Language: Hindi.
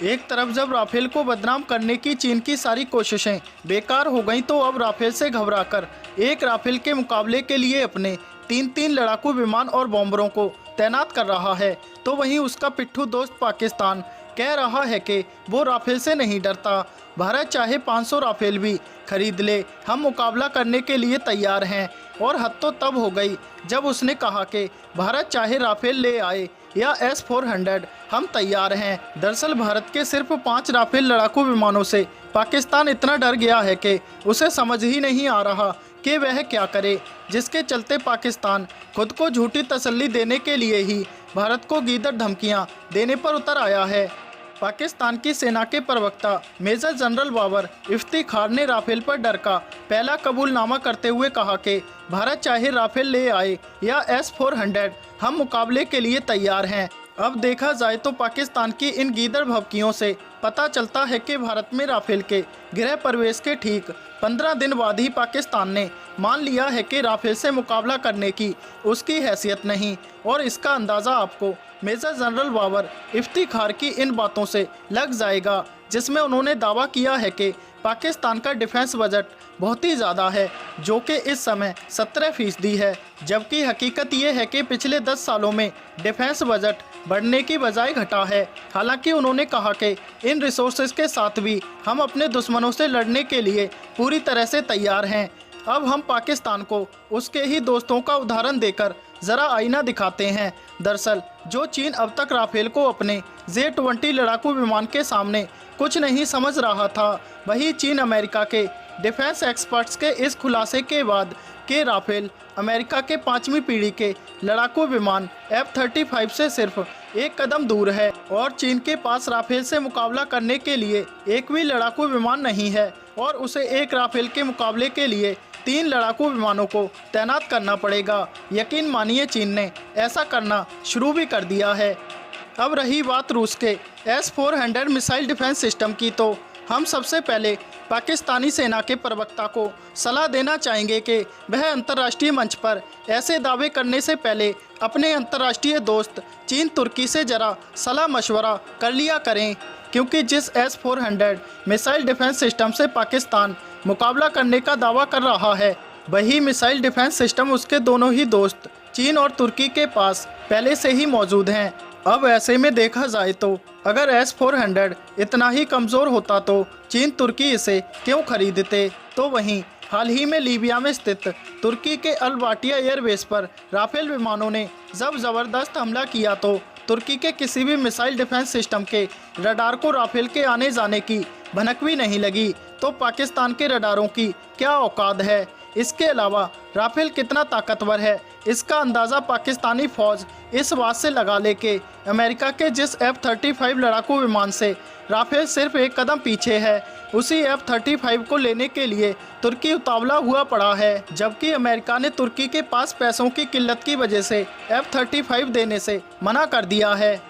एक तरफ जब राफेल को बदनाम करने की चीन की सारी कोशिशें बेकार हो गईं, तो अब राफेल से घबराकर एक राफेल के मुकाबले के लिए अपने तीन लड़ाकू विमान और बॉम्बरों को तैनात कर रहा है। तो वहीं उसका पिट्ठू दोस्त पाकिस्तान कह रहा है कि वो राफेल से नहीं डरता, भारत चाहे 500 राफेल भी खरीद ले, हम मुकाबला करने के लिए तैयार हैं। और हद तो तब हो गई जब उसने कहा कि भारत चाहे राफेल ले आए या S-400, हम तैयार हैं। दरअसल भारत के सिर्फ 5 राफेल लड़ाकू विमानों से पाकिस्तान इतना डर गया है कि उसे समझ ही नहीं आ रहा कि वह क्या करे, जिसके चलते पाकिस्तान खुद को झूठी तसल्ली देने के लिए ही भारत को गीदड़ धमकियां देने पर उतर आया है। पाकिस्तान की सेना के प्रवक्ता मेजर जनरल बाबर इफ्तिखार ने राफेल पर डर का पहला कबूलनामा करते हुए कहा कि भारत चाहे राफेल ले आए या S-400, हम मुकाबले के लिए तैयार हैं। अब देखा जाए तो पाकिस्तान की इन गीदड़ भभकियों से पता चलता है कि भारत में राफेल के गृह प्रवेश के ठीक 15 दिन बाद ही पाकिस्तान ने मान लिया है कि राफेल से मुकाबला करने की उसकी हैसियत नहीं। और इसका अंदाज़ा आपको मेजर जनरल बाबर इफ्तिखार की इन बातों से लग जाएगा, जिसमें उन्होंने दावा किया है कि पाकिस्तान का डिफेंस बजट बहुत ही ज़्यादा है, जो कि इस समय 17% है, जबकि हकीकत ये है कि पिछले 10 सालों में डिफेंस बजट बढ़ने की बजाय घटा है। हालांकि उन्होंने कहा कि इन रिसोर्सेज के साथ भी हम अपने दुश्मनों से लड़ने के लिए पूरी तरह से तैयार हैं। अब हम पाकिस्तान को उसके ही दोस्तों का उदाहरण देकर ज़रा आईना दिखाते हैं। दरअसल जो चीन अब तक राफेल को अपने J-20 लड़ाकू विमान के सामने कुछ नहीं समझ रहा था, वही चीन अमेरिका के डिफेंस एक्सपर्ट्स के इस खुलासे के बाद कि राफेल अमेरिका के 5वीं पीढ़ी के लड़ाकू विमान F-35 से सिर्फ एक कदम दूर है। और चीन के पास राफेल से मुकाबला करने के लिए एक भी लड़ाकू विमान नहीं है, और उसे एक राफेल के मुकाबले के लिए 3 लड़ाकू विमानों को तैनात करना पड़ेगा। यकीन मानिए चीन ने ऐसा करना शुरू भी कर दिया है। अब रही बात रूस के S-400 मिसाइल डिफेंस सिस्टम की, तो हम सबसे पहले पाकिस्तानी सेना के प्रवक्ता को सलाह देना चाहेंगे कि वह अंतर्राष्ट्रीय मंच पर ऐसे दावे करने से पहले अपने अंतर्राष्ट्रीय दोस्त चीन तुर्की से ज़रा सलाह मशवरा कर लिया करें, क्योंकि जिस S-400 मिसाइल डिफेंस सिस्टम से पाकिस्तान मुकाबला करने का दावा कर रहा है, वही मिसाइल डिफेंस सिस्टम उसके दोनों ही दोस्त चीन और तुर्की के पास पहले से ही मौजूद हैं। अब ऐसे में देखा जाए तो अगर S-400 इतना ही कमज़ोर होता तो चीन तुर्की इसे क्यों खरीदते। तो वहीं हाल ही में लीबिया में स्थित तुर्की के अल बाटिया एयरबेस पर राफेल विमानों ने जब ज़बरदस्त हमला किया तो तुर्की के किसी भी मिसाइल डिफेंस सिस्टम के रडार को राफेल के आने जाने की भनक भी नहीं लगी। तो पाकिस्तान के रडारों की क्या औकात है। इसके अलावा राफेल कितना ताकतवर है, इसका अंदाज़ा पाकिस्तानी फ़ौज इस बात से लगा ले कि अमेरिका के जिस F-35 लड़ाकू विमान से राफेल सिर्फ एक कदम पीछे है, उसी F-35 को लेने के लिए तुर्की उतावला हुआ पड़ा है। जबकि अमेरिका ने तुर्की के पास पैसों की किल्लत की वजह से F-35 देने से मना कर दिया है।